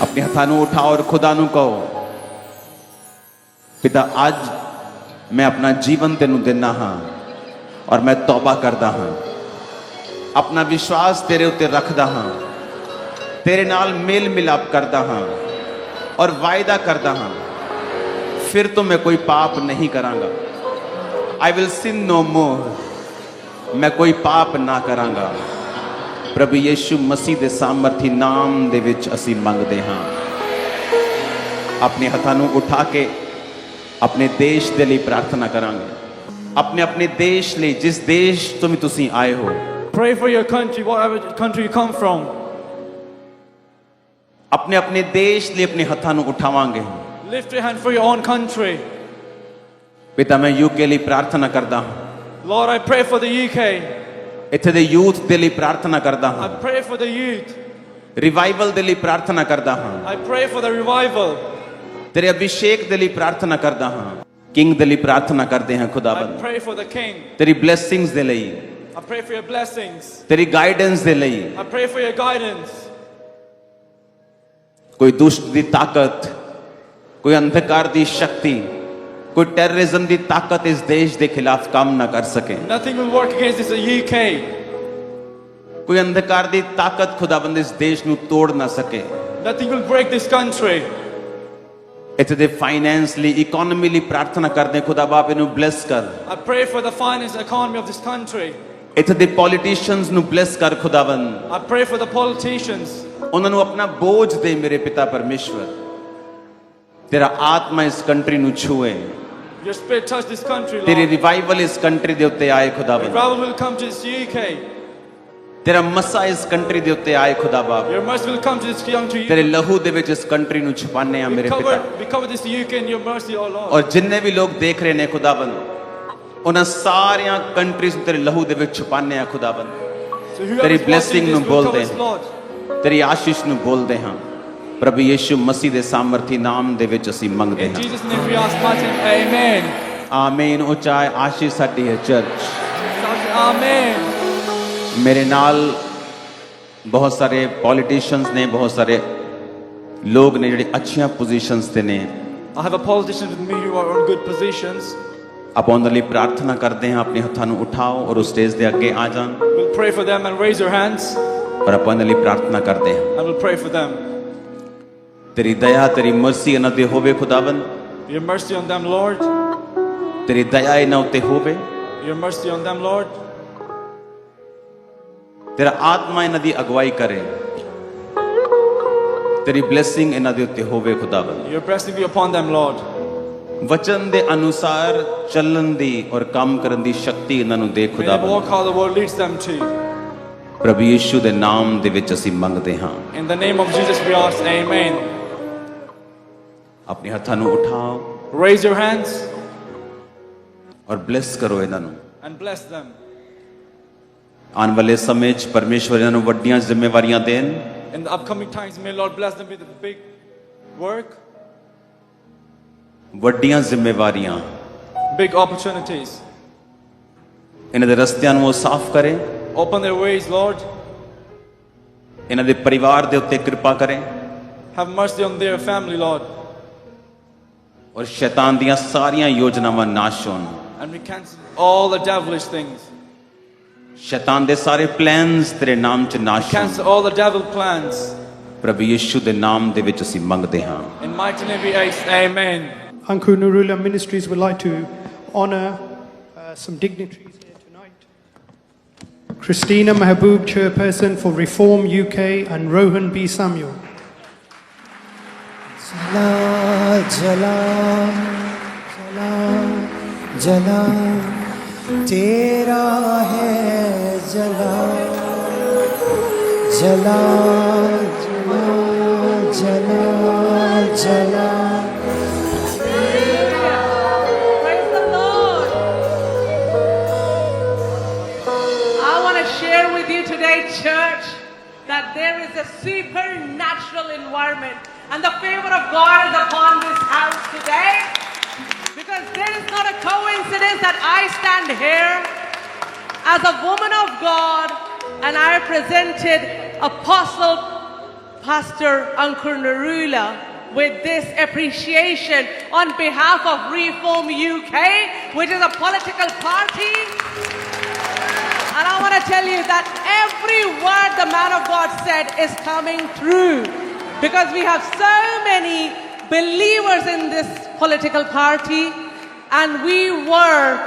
अपने हथां नूं उठाओ और खुदा नूं कहो, पिता अज मैं अपना जीवन तेनूं दिना हां और मैं तौबा करदा हां, अपना विश्वास तेरे उत्ते रखदा हां, तेरे नाल मेल मिलाप करदा हां और वायदा करदा हां फिर तो मैं कोई पाप नहीं करांगा। आई विल सिन नो मोर, मैं कोई पाप ना करांगा। प्रभु यीशु मसीह दे सामर्थी नाम दे विच असीं मंगदे हां। अपने हथां नूं उठा के अपने देश दे लई प्रार्थना करांगे, अपने अपने देश ਲਈ, जिस देश ਤੋਂ ਵੀ ਤੁਸੀਂ ਆਏ ਹੋ। Pray for your country, whatever country you come from. अपने अपने देश ਲਈ अपने हथां ਨੂੰ ਉਠਾਵਾਂਗੇ। Lift your hand for your own country. ਪਿਤਾ ਮੈਂ ਯੂਕੇ ਲਈ ਪ੍ਰਾਰਥਨਾ ਕਰਦਾ ਹਾਂ। Lord, I pray for the UK. ਇੱਥੇ ਦੇ ਯੂਥ ਦੇ ਲਈ ਪ੍ਰਾਰਥਨਾ ਕਰਦਾ I ਹਾਂ। pray for the youth. Revival ਦੇ ਲਈ ਪ੍ਰਾਰਥਨਾ ਕਰਦਾ ਹਾਂ। I pray for the revival. ਤੇਰੇ ਅਭਿਸ਼ੇਕ ਦੇ ਲਈ ਪ੍ਰਾਰਥਨਾ ਕਰਦਾ ਹਾਂ। ਕਿੰਗ ਦੇ ਲਈ ਪ੍ਰਾਰਥਨਾ ਕਰਦੇ ਹਾਂ I ਖੁਦਾਵੰਦ। pray for the king. ਤੇਰੀ ਬਲੇਸਿੰਗਸ ਦੇ ਲਈ, I pray for your blessings. ਤੇਰੀ ਗਾਈਡੈਂਸ ਦੇ ਲਈ। I pray for your guidance. ਕੋਈ ਦੁਸ਼ਟ ਦੀ ਤਾਕਤ, ਕੋਈ ਅੰਧਕਾਰ ਦੀ ਸ਼ਕਤੀ, ਕੋਈ ਟੈਰਰਿਜ਼ਮ ਦੀ ਤਾਕਤ ਇਸ ਦੇਸ਼ ਦੇ ਖਿਲਾਫ ਕੰਮ ਨਾ ਕਰ ਸਕੇ। Nothing will work against this UK. ਕੋਈ ਅੰਧਕਾਰ ਦੀ ਤਾਕਤ ਖੁਦਾਵੰਦ ਇਸ ਦੇਸ਼ ਨੂੰ ਤੋੜ ਨਾ ਸਕੇ। Nothing will break this country. ਇੱਥੇ ਦੇ ਫਾਈਨੈਂਸ ਲਈ, ਇਕਨੋਮੀ ਲਈ ਪ੍ਰਾਰਥਨਾ ਕਰਦੇ ਖੁਦਾ ਬਾਪ ਇਹਨੂੰ ਬਲੈਸ ਕਰ। I pray for the finance economy of this country. ਇੱਥੇ ਦੇ ਪੋਲੀਟੀਸ਼ੀਅਨਸ ਨੂੰ ਬਲੈਸ ਕਰ ਖੁਦਾਵੰਦ। I pray for the politicians. ਉਹਨਾਂ ਨੂੰ ਆਪਣਾ ਬੋਝ ਦੇ ਮੇਰੇ ਪਿਤਾ ਪਰਮੇਸ਼ਵਰ। ਤੇਰਾ ਆਤਮਾ ਇਸ ਕੰਟਰੀ ਨੂੰ ਛੂਏ। Your spirit touch this country, ਤੇਰੀ Lord. ਰਿਵਾਈਵਲ ਇਸ ਕੰਟਰੀ ਦੇ ਉੱਤੇ ਆਏ ਖੁਦਾਵੰਦ। Revival will come to this UK. ਤੇਰਾ ਮਸਾ ਇਸ ਕੰਟਰੀ ਦੇ ਉੱਤੇ ਆਏ ਖੁਦਾ ਬਾਪ। Your mercy will come to this country. ਤੇਰੇ ਲਹੂ ਦੇ ਵਿੱਚ ਇਸ ਕੰਟਰੀ ਨੂੰ ਛੁਪਾਨੇ ਆ ਮੇਰੇ ਪਿਤਾ। We cover this UK in your mercy, oh Lord. ਔਰ ਜਿੰਨੇ ਵੀ ਲੋਕ ਦੇਖ ਰਹੇ ਨੇ ਖੁਦਾਵੰਦ, ਉਹਨਾਂ ਸਾਰੀਆਂ ਕੰਟਰੀਜ਼ ਨੂੰ ਤੇਰੇ ਲਹੂ ਦੇ ਵਿੱਚ ਛੁਪਾਨੇ ਆ ਖੁਦਾਵੰਦ। So whoever ਤੇਰੀ is watching ਬਲੇਸਿੰਗ this ਨੂੰ will ਬੋਲਦੇ cover us, ਹਾਂ, Lord. ਤੇਰੀ ਆਸ਼ੀਸ਼ ਨੂੰ ਬੋਲਦੇ ਹਾਂ। ਪ੍ਰਭੂ ਯੀਸ਼ੂ ਮਸੀਹ ਦੇ ਸਾਮਰਥੀ ਨਾਮ ਦੇ ਵਿੱਚ ਅਸੀਂ ਮੰਗਦੇ In ਹਾਂ। Jesus' name we ask, Martin. Amen. ਆਮੀਨ। ਉਚਾਏ ਆਸ਼ੀਸ਼ ਸਾਡੀ ਹੈ ਚਰਚ। Amen. ਮੇਰੇ ਨਾਲ ਬਹੁਤ ਸਾਰੇ ਪੋਲੀਟੀਸ਼ੀਅਨਸ ਨੇ, ਬਹੁਤ ਸਾਰੇ ਲੋਕ ਨੇ ਜਿਹੜੇ ਅੱਛੀਆਂ ਪੋਜੀਸ਼ਨਸ ਤੇ ਨੇ। I have a politician with me who are on good positions. ਆਪਾਂ ਉਹਨਾਂ ਲਈ ਪ੍ਰਾਰਥਨਾ ਕਰਦੇ ਹਾਂ। ਆਪਣੇ ਹੱਥਾਂ ਨੂੰ ਉਠਾਓ ਔਰ ਉਸ ਸਟੇਜ ਦੇ ਅੱਗੇ ਆ ਜਾਣ We'll pray for them and raise your hands ਔਰ ਆਪਾਂ ਉਹਨਾਂ ਲਈ ਪ੍ਰਾਰਥਨਾ ਕਰਦੇ ਹਾਂ। and we'll pray for them. ਤੇਰੀ ਦਇਆ, ਤੇਰੀ ਮਰਸੀ ਇਹਨਾਂ ਤੇ ਹੋਵੇ ਖੁਦਾਵੰਦ। Your mercy on them, Lord. ਤੇਰੀ ਦਇਆ ਇਹਨਾਂ ਉੱਤੇ ਹੋਵੇ। Your mercy on them, Lord. ਤੇਰਾ ਆਤਮਾ ਇਹਨਾਂ ਦੀ ਅਗਵਾਈ ਕਰੇ। ਤੇਰੀ ਬਲੇਸਿੰਗ ਇਹਨਾਂ ਦੇ ਉੱਤੇ ਹੋਵੇ ਖੁਦਾਵੰਦ। Your blessing be upon them, Lord. ਵਚਨ ਦੇ ਅਨੁਸਾਰ ਚੱਲਣ ਦੀ ਔਰ ਕੰਮ ਕਰਨ ਦੀ ਸ਼ਕਤੀ ਇਹਨਾਂ ਨੂੰ ਦੇ May they ਖੁਦਾਵੰਦ। walk how the world leads them to. ਪ੍ਰਭੂ ਯੀਸ਼ੂ ਦੇ ਨਾਮ ਦੇ ਵਿੱਚ ਅਸੀਂ ਮੰਗਦੇ ਹਾਂ। In the name of Jesus we ask, Amen. ਆਪਣੇ ਹੱਥਾਂ ਨੂੰ ਉਠਾਓ Raise your hands ਔਰ ਬਲੈਸ ਕਰੋ ਇਹਨਾਂ ਨੂੰ। and bless them. ਆਉਣ ਵਾਲੇ ਸਮੇਂ 'ਚ ਪਰਮੇਸ਼ਵਰ ਇਹਨਾਂ ਨੂੰ ਵੱਡੀਆਂ ਜ਼ਿੰਮੇਵਾਰੀਆਂ ਦੇਣ। In the upcoming times, may Lord bless them with the big work, ਵੱਡੀਆਂ ਜ਼ਿੰਮੇਵਾਰੀਆਂ। big opportunities. ਇਹਨਾਂ ਦੇ ਰਸਤਿਆਂ ਨੂੰ ਉਹ ਸਾਫ਼ ਕਰੇ। Open their ways, Lord. ਇਹਨਾਂ ਦੇ ਪਰਿਵਾਰ ਦੇ ਉੱਤੇ ਕਿਰਪਾ ਕਰੇ Have mercy on their family, Lord. ਔਰ ਸ਼ੈਤਾਨ ਦੀਆਂ ਸਾਰੀਆਂ ਯੋਜਨਾਵਾਂ ਨਾਸ਼ ਹੋਣ। And we cancel all the devilish things. ਸ਼ੈਤਾਨ ਦੇ ਸਾਰੇ ਪਲਾਨਸ ਤੇਰੇ ਨਾਮ 'ਚ ਨਾਸ਼ ਹੋਣ। Cancel all the devil plans. ਪ੍ਰਭੂ ਯੀਸ਼ੂ ਦੇ ਨਾਮ ਦੇ ਵਿੱਚ ਅਸੀਂ ਮੰਗਦੇ ਹਾਂ। In mighty name we ask, Amen. Anku Nurula Ministries would like to honor some dignitaries here tonight. Christina Mahboob, Chairperson for Reform UK, and Rohan B. Samuel. जला जला जला तेरा है जला जला जला जला जला। Praise the Lord. I want to share with you today, church, that there is a supernatural environment and the favor of God is upon this house today, because there is not a coincidence that I stand here as a woman of God and I presented Apostle Pastor Ankur Narula with this appreciation on behalf of Reform UK, which is a political party. And I want to tell you that every word the man of God said is coming true, because we have so many believers in this political party, and we were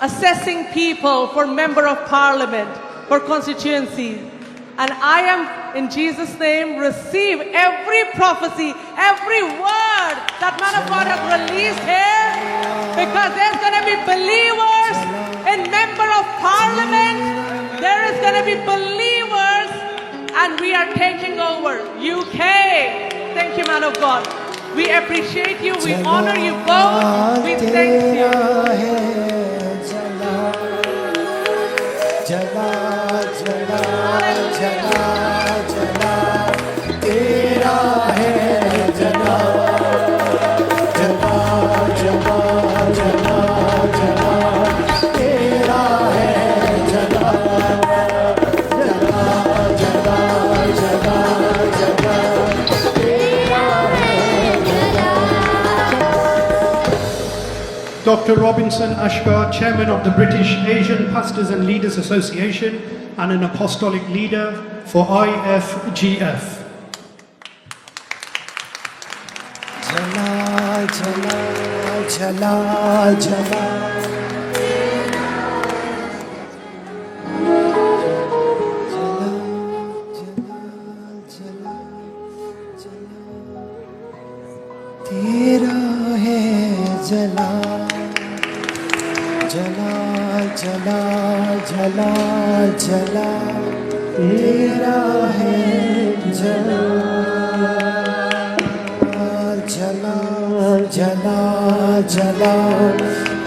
assessing people for member of parliament, for constituencies. And I am, in Jesus' name, receive every prophecy, every word that man of God has released here, because there's going to be believers in member of parliament. There is going to be believers, and we are taking over UK. Thank you, man of God. We appreciate you. We honor you both. We thank you. जला जला जला जला तेरा है जला जला जला जला जला तेरा है जला जला जला जला जला तेरा है जला. Dr. Robinson Ashgar, Chairman of the British Asian Pastors and Leaders Association and an Apostolic Leader for IFGF. जला जला जला जला तेरा है जला जला जला जला जला तेरा है जला जला जला जला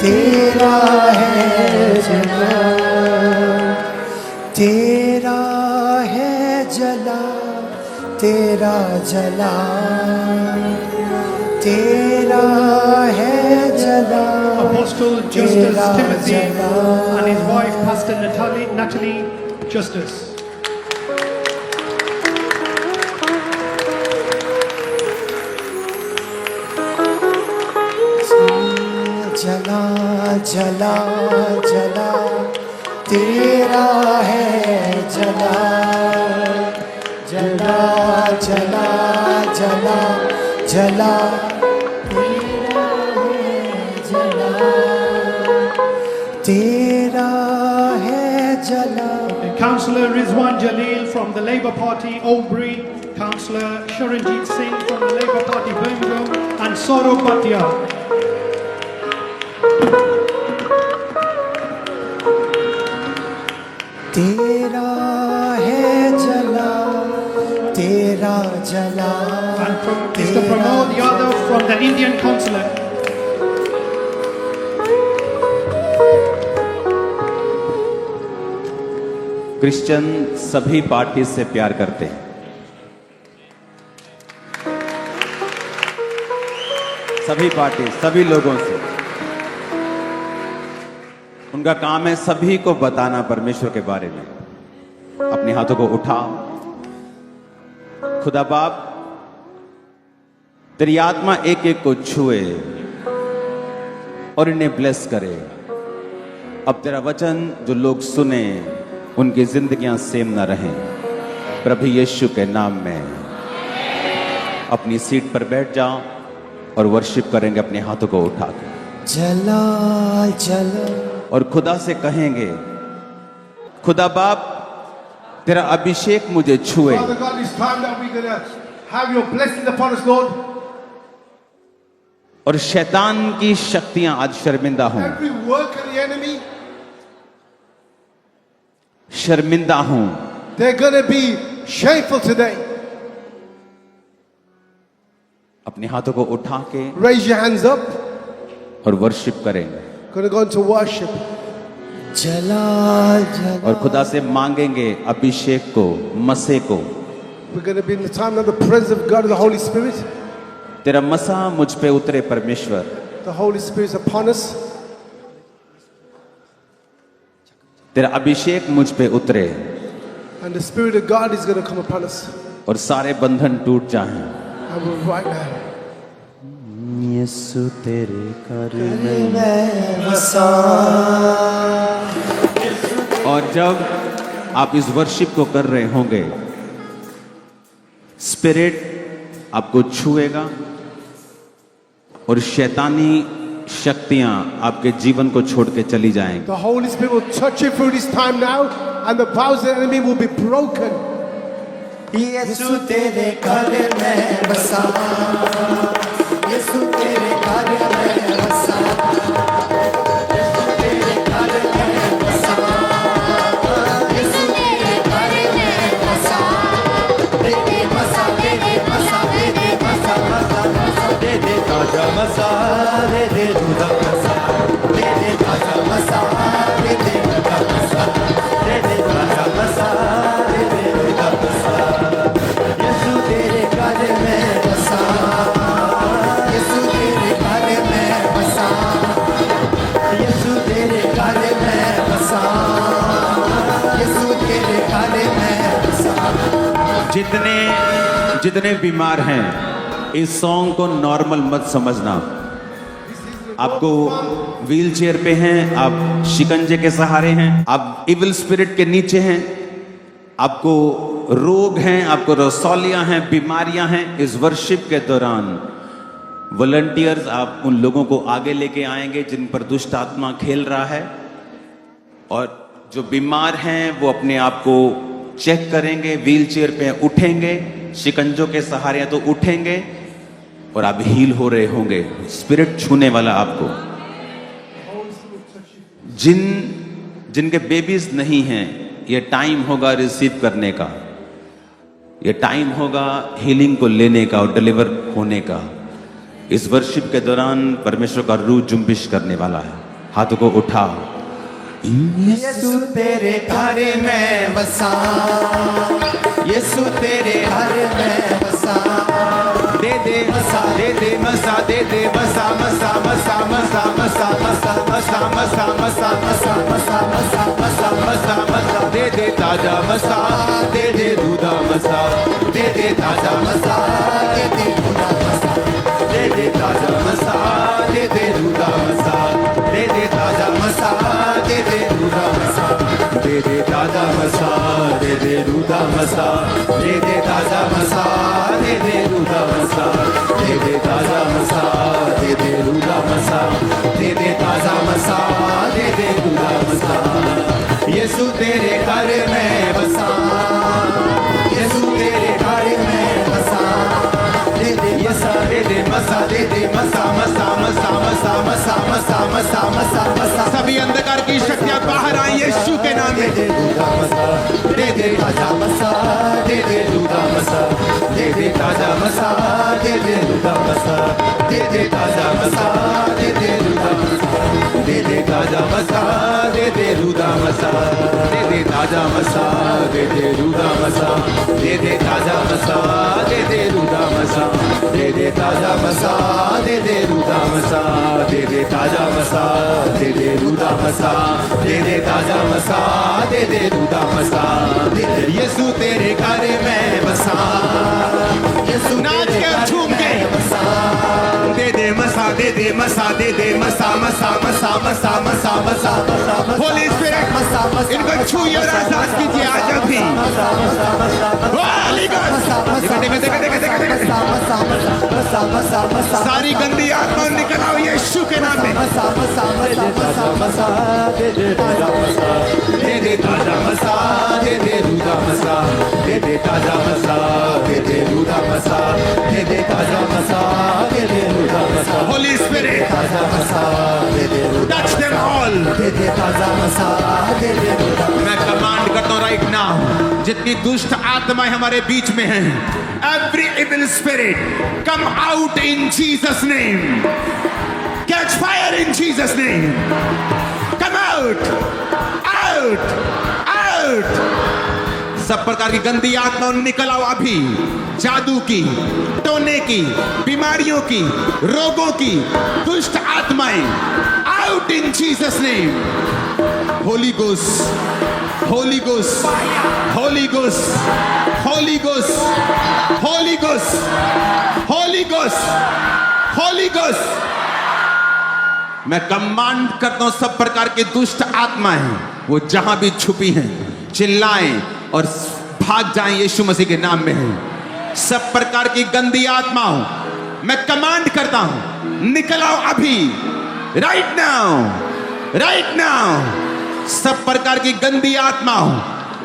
तेरा है जला तेरा है जला तेरा जला तेरा है जला Apostle Justus Timothy and his wife, Pastor Natalie Justus. जला जला जला तेरा है जला जला जला जला जला तेरा है जला तेरा है जला. Councillor Rizwan Jalil from the Labour Party, Albury. Councillor Sharanjit Singh from the Labour Party, Birmingham. And Saurabh Bhatia. तेरा है जला तेरा जला. And from Mr. Pramod Yadav from the Indian Consulate. Christian सभी पार्टी से प्यार करते हैं, सभी पार्टी सभी लोगों से. उनका काम है सभी को बताना परमेश्वर के बारे में. अपने हाथों को उठाओ. खुदा बाप तेरी आत्मा एक एक को छुए और इन्हें ब्लेस करे. अब तेरा वचन जो लोग सुने उनकी जिंदगियां सेम न रहें. प्रभु यीशु के नाम में अपनी सीट पर बैठ जाओ और वर्शिप करेंगे अपने हाथों को उठा के. जला जला और खुदा से कहेंगे, खुदा बाप तेरा अभिषेक मुझे छुए. Father God, it's time that we're going to have your blessing upon us, Lord. और शैतान की शक्तियां आज शर्मिंदा हों. Every work of the enemy, शर्मिंदा हों. they're going to be shameful today. अपने हाथों को उठा के Raise your hands up. और वर्शिप करेंगे. Going to go into worship. जला जला. और खुदा से मांगेंगे अभिषेक को, मसे को. We're going to be in the time of the presence of God and the Holy Spirit. तेरा मसा मुझ पे उतरे परमेश्वर. The Holy Spirit is upon us. तेरा अभिषेक मुझ पे उतरे. And the Spirit of God is going to come upon us. और सारे बंधन टूट जाएं। I will right now. यीशु तेरे कर में। मैं बसा और जब आप इस वर्शिप को कर रहे होंगे, स्पिरिट आपको छुएगा और शैतानी शक्तियां आपके जीवन को छोड़ के चली जाएंगी। The Holy Spirit will touch you through this time now, and the powers of the enemy will be broken. यीशु तेरे घर में बसा, यीशु तेरे घर में बसा, यीशु तेरे घर में बसा, यीशु तेरे घर में बसा, दे दे बसा, दे दे बसा, दे दे बसा, बसा, बसा, दे दे ताजा बसा, दे दे दूधा बसा, दे दे ताजा बसा, दे दे दूधा बसा, दे दे ताजा बसा, दे दे दूधा बसा। यीशु तेरे घर में बसा, यीशु तेरे घर में बसा, यीशु तेरे घर में बसा, यीशु तेरे घर में बसा। जितने बीमार हैं, इस सॉन्ग को नॉर्मल मत समझना। आपको व्हील चेयर पे हैं, आप शिकंजे के सहारे हैं, आप इविल स्पिरिट के नीचे हैं, आपको रोग हैं, आपको रसौलियां हैं, बीमारियां हैं। इस वर्शिप के दौरान वॉलंटियर्स आप उन लोगों को आगे लेके आएंगे जिन पर दुष्ट आत्मा खेल रहा है, और जो बीमार हैं वो अपने आप को चेक करेंगे, व्हील चेयर पे उठेंगे, शिकंजों के सहारे तो उठेंगे और आप हील हो रहे होंगे। स्पिरिट छूने वाला आपको। जिनके बेबीज नहीं हैं, ये टाइम होगा रिसीव करने का, ये टाइम होगा हीलिंग को लेने का और डिलीवर होने का। इस वर्शिप के दौरान परमेश्वर का रूह जुम्बिश करने वाला है। हाथों को उठा। यीशु तेरे घर में बसा, यीशु तेरे घर में बसा, दे दे मसा, दे दे मसा, दे दे मसा, मसा मसा मसा मसा मसा मसा मसा मसा मसा मसा मसा मसा मसा मसा, दे दे ताजा मसा, दे दे दूधा मसा, दे दे ताजा मसा, दे दे दूधा मसा, दे दे ताजा मसा, दे दे दूधा मसा, दे दे ताजा मसा, दे दे दूधा मसा, दे दे ताजा मसा, दे दे दूधा मसा, दे दे ताजा मसा, दे दे दूधा मसा, दे दे ताजा मसा, दे दे दूधा मसा, दे दे ताजा मसा, दे दे दूधा मसा। यीशु तेरे घर में बसा, यीशु तेरे घर में बसा, दे दे मसा, दे दे मसा, दे दे मसा मसा मसा मसा मसा मसा मसा मसा मसा। सभी अंधकार की शक्तियां बाहर आई यीशु के नाम में। दे दूधा मसा, दे दे ताजा मसा, दे दे दूधा मसा, दे दे ताजा मसा, दे दे दूधा मसा, दे दे ताजा मसा, दे दे दूधा मसा, दे दे ताजा मसा, दे दे दूधा मसा, दे दे ताजा मसा, दे दे दूधा मसा, दे दे ताजा मसा, दे दे दूधा मसा, दे दे ताजा मसा, दे दे दूधा मसा, दे दे ताजा मसा, दे दे दूधा मसा, दे दे ताजा मसा, दे दे दूधा मसा। यीशु तेरे घर में बसा, यीशु नाच के झूम के बसा, दे दे मसा, दे दे मसा, दे दे मसा मसा मसा मसा मसा मसा मसा। होली स्पिरिट इनको छूइए और आजाद कीजिए आज अभी। होली गॉड, सारी गंदी आत्मा निकल आओ यीशु के नाम में। दे दे ताजा मसा, दे दे ताजा मसा, दे दे दूधा मसा, दे दे ताजा मसा, दे दे दूधा मसा, दे दे ताजा मसा, दे दे दूधा मसा। होली स्पिरिट ताजा मसा, दे दे टच देम ऑल। दे दे ताजा मसा, दे दे दूधा। मैं कमांड करता हूं राइट नाउ, जितनी दुष्ट आत्माएं हमारे बीच में हैं, every evil spirit come out in Jesus name, catch fire in Jesus name, come out out out. सब प्रकार की गंदी आत्मा निकल आओ अभी। जादू की, टोने की, बीमारियों की, रोगों की दुष्ट आत्माएं out in Jesus name. Holy Ghost, Holy Ghost, Holy Ghost, Holy Ghost, Holy Ghost, Holy Ghost, Holy Ghost. मैं कमांड करता हूं सब प्रकार की दुष्ट आत्माएं वो जहां भी छुपी हैं चिल्लाएं और भाग जाएं यीशु मसीह के नाम में है। सब प्रकार की गंदी आत्माओं मैं कमांड करता हूं निकल आओ अभी, राइट नाउ, राइट नाउ। सब प्रकार की गंदी आत्माओं,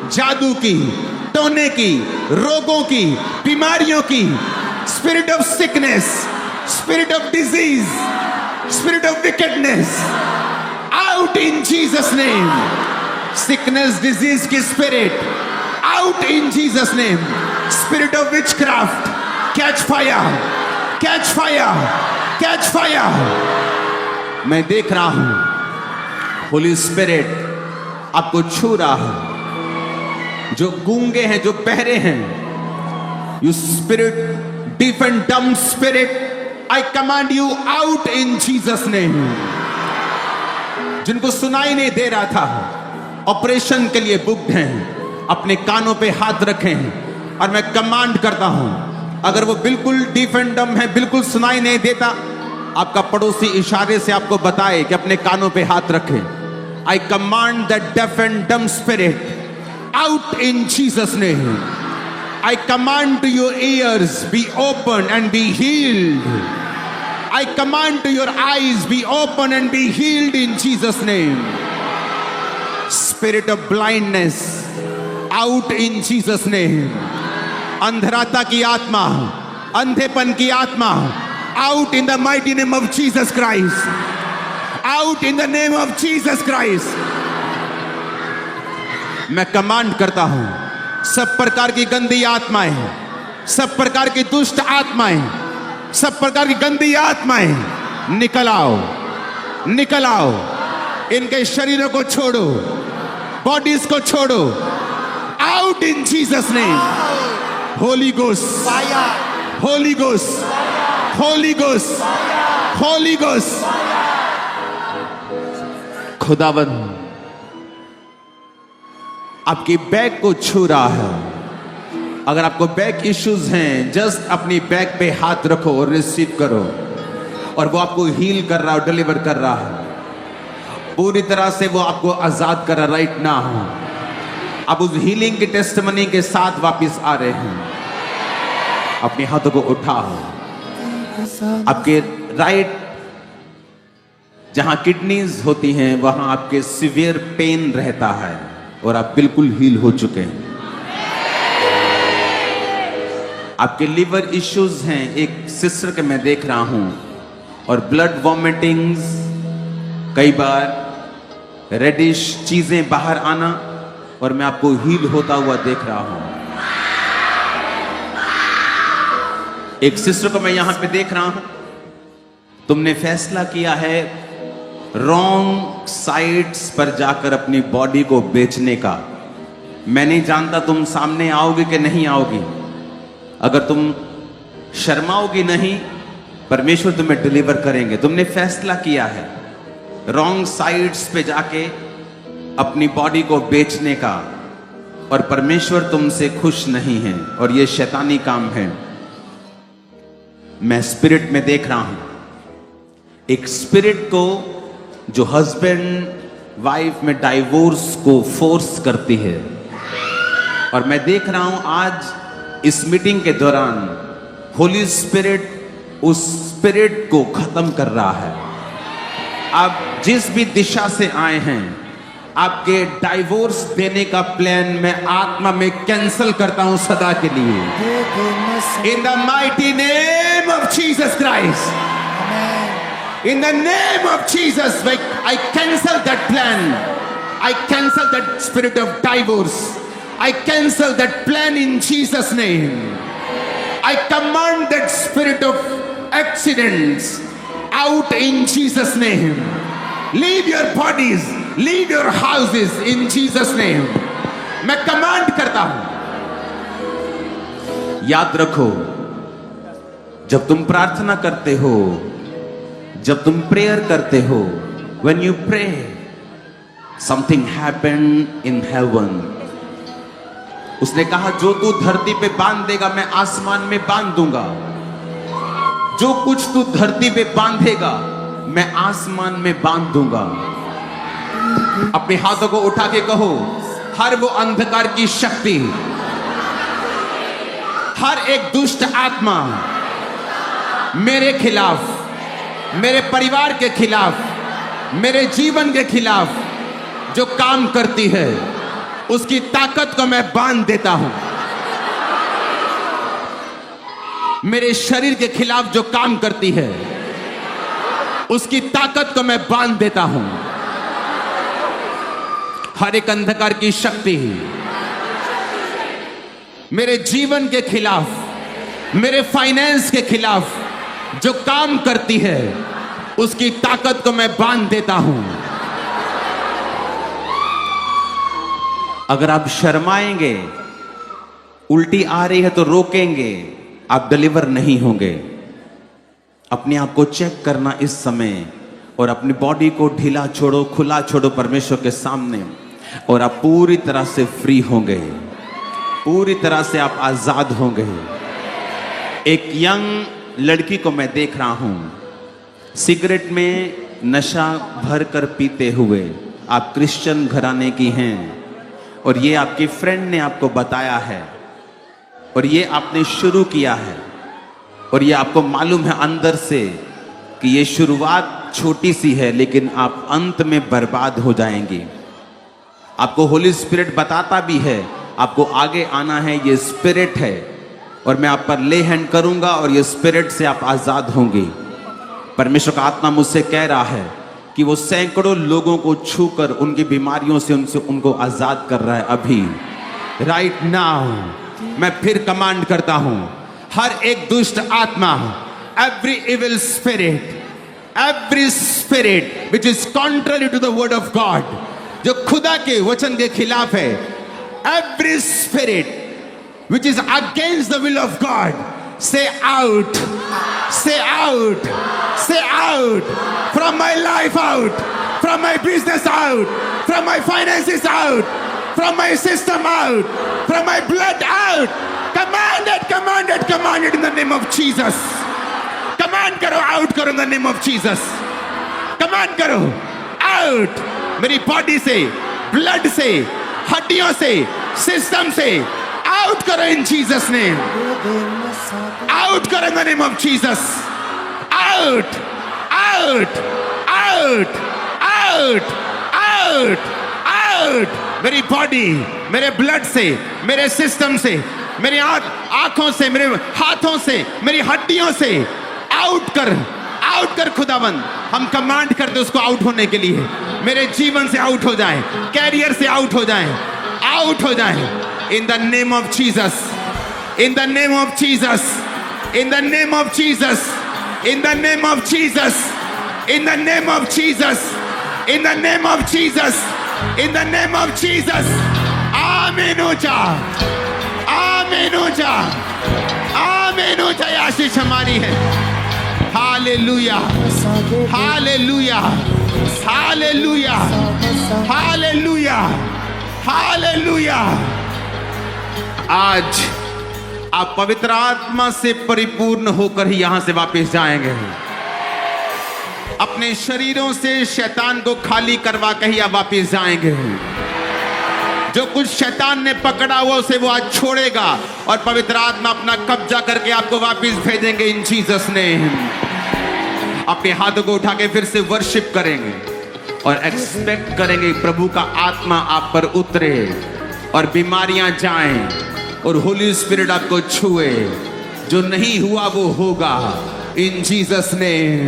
जादू की, टोने की, रोगों की, बीमारियों की, spirit of sickness, spirit of disease, spirit of wickedness, out in Jesus name. Sickness disease की spirit out in Jesus name. Spirit of witchcraft catch fire, catch fire, catch fire. मैं देख रहा हूं होली स्पिरिट आपको छू रहा है। जो गूंगे हैं, जो बहरे हैं, यू स्पिरिट, डीफ एंड डम spirit, I command you out in Jesus name. जिनको सुनाई नहीं दे रहा था, ऑपरेशन के लिए बुक्ड हैं, अपने कानों पे हाथ रखें और मैं कमांड करता हूं अगर वो बिल्कुल डीफ एंड डम है, बिल्कुल सुनाई नहीं देता, आपका पड़ोसी इशारे से आपको बताए कि अपने कानों पे हाथ रखें। I command that deaf and dumb spirit out in Jesus name. I command to your ears be open and be healed. I command to your eyes be open and be healed in Jesus name. Spirit of blindness out in Jesus name. अंधराता की आत्मा, अंधेपन की आत्मा out in the mighty name of Jesus Christ. Out in the name of Jesus Christ. मैं command करता हूं सब प्रकार की गंदी आत्माएं, सब प्रकार की दुष्ट आत्माएं, सब प्रकार की गंदी आत्माएं निकल आओ, निकल आओ। इनके शरीरों को छोड़ो, बॉडीज को छोड़ो। Out in Jesus name. Holi ghost, Holi ghost, Holi ghost, Holi ghost. खुदावंद आपकी बैक को छू रहा है। अगर आपको बैक इश्यूज हैं, जस्ट अपनी बैक पे हाथ रखो और रिसीव करो, और वो आपको हील कर रहा है, डिलीवर कर रहा है पूरी तरह से। वो आपको आजाद कर रहा है राइट नाउ। आप उस हीलिंग की टेस्टिमनी के साथ वापस आ रहे हैं। अपने हाथों को उठाओ। आपके राइट जहां किडनीज होती हैं वहां आपके सीवियर पेन रहता है और आप बिल्कुल हील हो चुके हैं। आपके लिवर इश्यूज हैं, एक सिस्टर के मैं देख रहा हूं, और ब्लड वॉमिटिंग्स, कई बार रेडिश चीजें बाहर आना, और मैं आपको हील होता हुआ देख रहा हूं। एक सिस्टर को मैं यहां पे देख रहा हूं, तुमने फैसला किया है रॉन्ग साइट्स पर जाकर अपनी बॉडी को बेचने का। मैं नहीं जानता तुम सामने आओगी कि नहीं आओगी। अगर तुम शर्माओगी नहीं, परमेश्वर तुम्हें डिलीवर करेंगे। तुमने फैसला किया है रॉन्ग साइट्स पे जाके अपनी बॉडी को बेचने का, और परमेश्वर तुमसे खुश नहीं है, और यह शैतानी काम है। मैं स्पिरिट में देख रहा हूं एक स्पिरिट को जो हस्बैंड वाइफ में डाइवोर्स को फोर्स करती है, और मैं देख रहा हूं आज इस मीटिंग के दौरान होली स्पिरिट उस स्पिरिट को खत्म कर रहा है। आप जिस भी दिशा से आए हैं, आपके डाइवोर्स देने का प्लान मैं आत्मा में कैंसल करता हूं सदा के लिए। In the mighty name of Jesus Christ, in the name of Jesus, I cancel that plan. I cancel that spirit of divorce. I cancel that plan in Jesus' name. I command that spirit of accidents out in Jesus' name. Leave your bodies, leave your houses in Jesus' name. मैं command करता हूं। याद रखो, जब तुम प्रार्थना करते हो, जब तुम प्रेयर करते हो, when you pray, Something happened in heaven. उसने कहा जो तू धरती पे बांध देगा मैं आसमान में बांध दूंगा, जो कुछ तू धरती पे बांधेगा मैं आसमान में बांध दूंगा। अपने हाथों को उठा के कहो, हर वो अंधकार की शक्ति, हर एक दुष्ट आत्मा मेरे खिलाफ, मेरे परिवार के खिलाफ, मेरे जीवन के खिलाफ जो काम करती है उसकी ताकत को मैं बांध देता हूं। मेरे शरीर के खिलाफ जो काम करती है उसकी ताकत को मैं बांध देता हूं। हर एक अंधकार की शक्ति मेरे जीवन के खिलाफ, मेरे फाइनेंस के खिलाफ जो काम करती है उसकी ताकत को मैं बांध देता हूं। अगर आप शर्माएंगे, उल्टी आ रही है तो रोकेंगे, आप डिलीवर नहीं होंगे। अपने आप को चेक करना इस समय और अपनी बॉडी को ढीला छोड़ो, खुला छोड़ो परमेश्वर के सामने, और आप पूरी तरह से फ्री होंगे, पूरी तरह से आप आजाद होंगे। एक यंग लड़की को मैं देख रहा हूं, सिगरेट में नशा भर कर पीते हुए। आप क्रिश्चियन घराने की हैं और ये आपकी फ्रेंड ने आपको बताया है और ये आपने शुरू किया है, और ये आपको मालूम है अंदर से कि ये शुरुआत छोटी सी है लेकिन आप अंत में बर्बाद हो जाएंगी। आपको होली स्पिरिट बताता भी है आपको आगे आना है, ये स्पिरिट है और मैं आप पर ले हैंड करूंगा और ये स्पिरिट से आप आजाद होंगे। परमेश्वर का आत्मा मुझसे कह रहा है कि वो सैकड़ों लोगों को छूकर उनकी बीमारियों से उनको आजाद कर रहा है। अभी राइट नाउ मैं फिर कमांड करता हूं, हर एक दुष्ट आत्मा, every evil spirit, every spirit which is contrary to the word of God, जो खुदा के वचन के खिलाफ है, every spirit which is against the will of God, say out, say out, say out, from my life out, from my business out, from my finances out, from my system out, from my blood out. Command it, command it, command it in the name of Jesus. Command करो, out करो in the name of Jesus. Command करो, out. मेरी body से, blood से, हड्डियों से, system से out करो इन जीसस नेम। आउट करो in the name of Jesus. Out, out, out, out, out, out. मेरी बॉडी, मेरे ब्लड से, मेरे सिस्टम से, मेरी आंखों से, मेरे हाथों से, मेरी हड्डियों से आउट कर, आउट कर खुदावंद। हम कमांड करते उसको आउट होने के लिए, मेरे जीवन से आउट हो जाए, कैरियर से आउट हो जाए, आउट हो जाए in the name of Jesus, in the name of Jesus, in the name of Jesus, in the name of Jesus, in the name of Jesus, in the name of Jesus, in the name of Jesus. Amen ऊंचा, आमीन ऊंचा, आमीन ऊंचा। ये आशीष हमारी है। Hallelujah, hallelujah, hallelujah, hallelujah, hallelujah. आज आप पवित्र आत्मा से परिपूर्ण होकर ही यहां से वापस जाएंगे। अपने शरीरों से शैतान को खाली करवा के ही आप वापस जाएंगे। जो कुछ शैतान ने पकड़ा हुआ उसे वो आज छोड़ेगा और पवित्र आत्मा अपना कब्जा करके आपको वापस भेजेंगे इन जीसस नेम। अपने हाथों को उठा के फिर से वर्शिप करेंगे और एक्सपेक्ट करेंगे प्रभु का आत्मा आप पर उतरे और बीमारियां जाएं और होली स्पिरिट आपको छुए। जो नहीं हुआ वो होगा in Jesus name,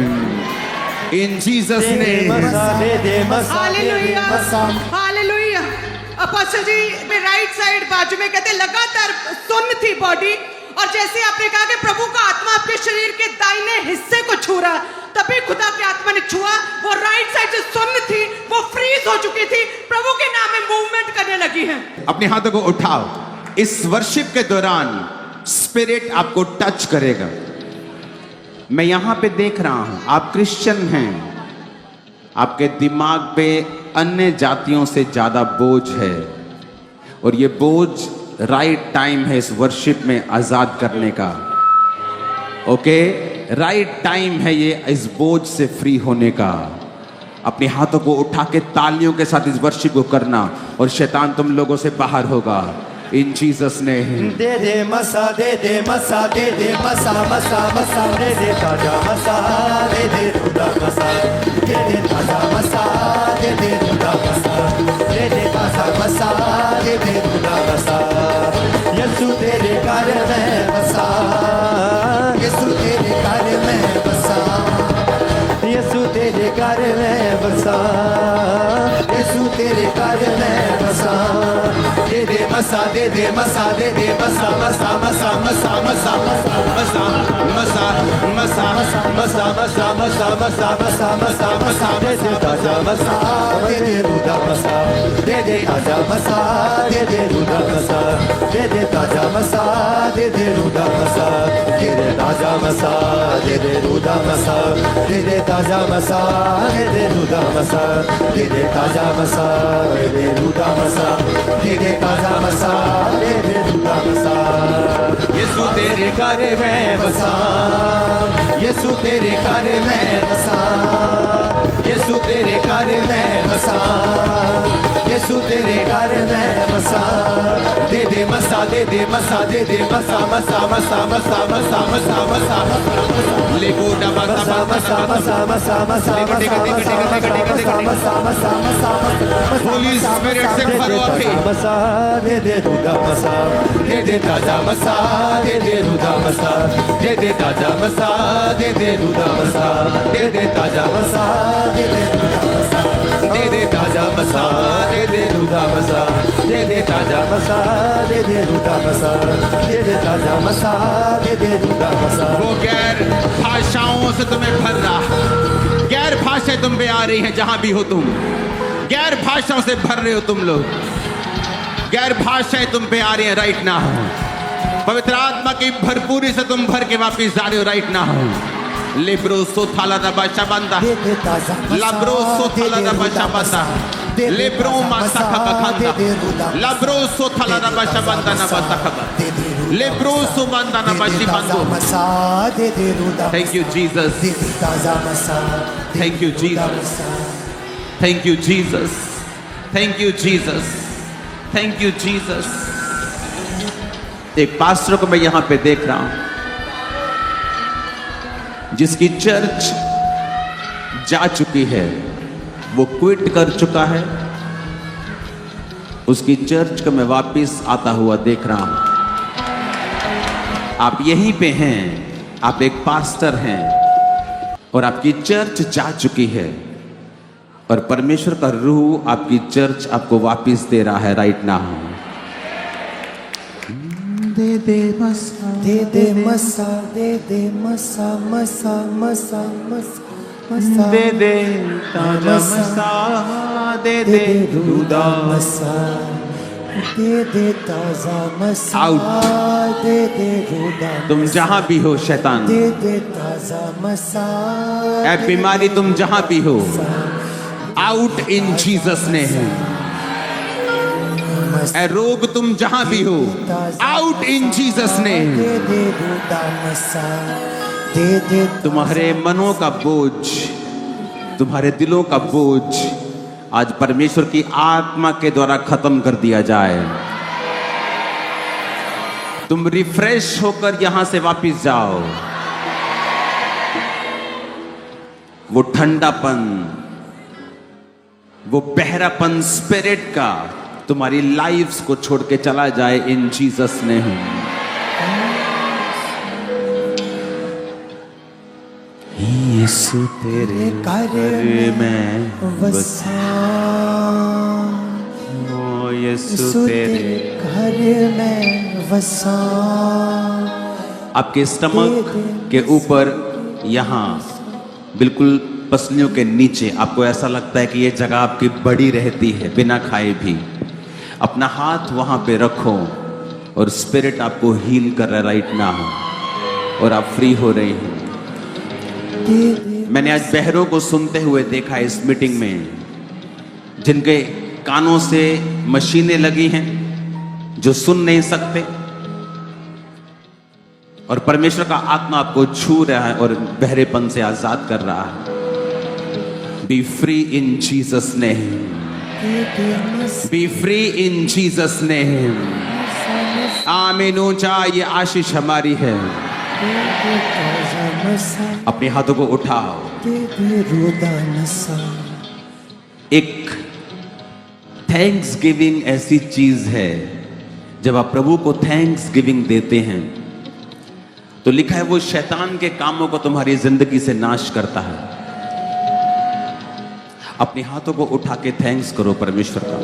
in Jesus name. Hallelujah, hallelujah. Apostle ji में राइट साइड बाजू में कहते लगातार सुन्न थी बॉडी, और जैसे आपने कहा कि प्रभु का आत्मा आपके शरीर के दाहिने हिस्से को छू रहा, तभी खुदा की आत्मा ने छुआ। वो राइट साइड से सुन्न थी, वो फ्रीज हो चुकी थी, प्रभु के नाम में मूवमेंट करने लगी है। अपने हाथों को उठाओ। इस वर्शिप के दौरान स्पिरिट आपको टच करेगा। मैं यहां पे देख रहा हूं, आप क्रिश्चियन हैं, आपके दिमाग पे अन्य जातियों से ज्यादा बोझ है और ये बोझ राइट टाइम है इस वर्शिप में आजाद करने का। ओके, राइट टाइम है ये इस बोझ से फ्री होने का। अपने हाथों को उठा के तालियों के साथ इस वर्शिप को करना और शैतान तुम लोगों से बाहर होगा। इन जीसस ने दे दे मसा दे दे मसा दे दे मसा मसा मसा दे दे ताजा मसा दे दे रुदा मसा दे दे ताजा मसा दे दे रुदा मसा दे दे ताजा मसा दे दे रुदा मसा। यीशु तेरे घर में बसा, यीशु तेरे घर में बसा, यीशु तेरे घर में बसा, यीशु तेरे घर में बसा। दे दे मसा दे दे मसा दे दे मसा मसा मसा मसा मसा मसा मसा मसा मसा मसा मसा मसा मसा मसा मसा दे दे ताजा मसा दे दे रुदा मसा दे दे ताजा मसा दे दे रुदा मसा दे दे ताजा मसा दे दे रुदा मसा दे दे ताजा मसा दे दे रुदा मसा दे दे ताजा मसा दे दे रुदा मसा दे दे ताजा मसा दे दे रुदा मसा दे दे ताजा मसा दे दे रुदा मसा। यीशु तेरे घर में बसा, यीशु तेरे घर में बसा, यीशु तेरे घर में बसा, यीशु तेरे घर में बसा। दे दे मसा दे दे मसा दे दे मसा मसा मसा मसा मसा मसा मसा लेगो डबा मसा मसा मसा मसा मसा मसा मसा मसा। होली स्पिरिट से भरो अभी मसा दे दे रुदा मसा दे दे ताजा मसा दे दे रुदा मसा दे दे ताजा मसा दे दे रुदा मसा दे दे ताजा मसा दे दे रुदा मसा दे दे ताजा मसा दे दे रुदा मसा दे दे ताजा मसा दे दे रुदा मसा दे दे ताजा मसा दे दे रुदा मसा। वो गैर भाषाओं से तुम्हें भर रहा, गैर भाषाएं तुम पे आ रही हैं जहां भी हो तुम, गैर भाषाओं से भर रहे हो तुम लोग, गैर भाषाएं तुम पे आ रही हैं राइट ना हो। पवित्र आत्मा की भरपूरी से तुम भर के वापिस जा रहे हो राइट ना हो। लेब्रोसो थाला दा बाशा बंदा, लब्रोसो थाला दा बाशा बंदा, लेब्रो मासा खबखंदा, लब्रोसो थाला दा बाशा बंदा ना बासा खब, लेब्रोसो बंदा ना बाशी बंदो। Thank you Jesus, thank you Jesus, thank you Jesus, thank you Jesus, thank you Jesus। एक पास्टर को मैं यहां पे देख रहा हूं जिसकी चर्च जा चुकी है, वो क्विट कर चुका है, उसकी चर्च को मैं वापस आता हुआ देख रहा हूं। आप यहीं पे हैं, आप एक पास्टर हैं और आपकी चर्च जा चुकी है और परमेश्वर का रूह आपकी चर्च आपको वापस दे रहा है राइट नाउ। दे दे मसा दे दे मसा दे दे मसा मसा मसा मसा दे दे ताजा मसा दे दे रुदा मसा दे दे ताजा मसा दे दे रुदा। तुम जहां भी हो शैतान, दे दे ताजा मसा ऐ बीमारी तुम जहां भी हो, आउट इन जीसस नेम। ऐ रोग तुम जहां भी हो, आउट इन जीसस नेम। दे दे रुदा मसा दे दे। तुम्हारे मनों का बोझ, तुम्हारे दिलों का बोझ आज परमेश्वर की आत्मा के द्वारा खत्म कर दिया जाए। तुम रिफ्रेश होकर यहां से वापस जाओ। वो ठंडापन, वो बहरापन स्पिरिट का तुम्हारी लाइफ्स को छोड़ के चला जाए इन जीसस नेम। यीशु तेरे घर में बसा, ओ यीशु तेरे घर में बसा। आपके स्टमक के ऊपर यहाँ बिल्कुल पसलियों के नीचे आपको ऐसा लगता है कि ये जगह आपकी बड़ी रहती है बिना खाए भी। अपना हाथ वहां पे रखो और स्पिरिट आपको हील कर रहा है राइट नाउ और आप फ्री हो रहे हैं। मैंने आज बहरों को सुनते हुए देखा इस मीटिंग में, जिनके कानों से मशीनें लगी हैं, जो सुन नहीं सकते, और परमेश्वर का आत्मा आपको छू रहा है और बहरेपन से आजाद कर रहा है। B free in Jesus name, B free in Jesus name. आमीन। ऊंचा, ये आशीष हमारी है। अपने हाथों को उठाओ। एक थैंक्स गिविंग ऐसी चीज है, जब आप प्रभु को थैंक्स गिविंग देते हैं तो लिखा है वो शैतान के कामों को तुम्हारी जिंदगी से नाश करता है। अपने हाथों को उठा के थैंक्स करो परमेश्वर का,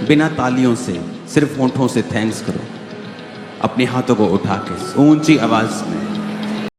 बिना तालियों से, सिर्फ होंठों से थैंक्स करो। अपने हाथों को उठा के ऊंची आवाज में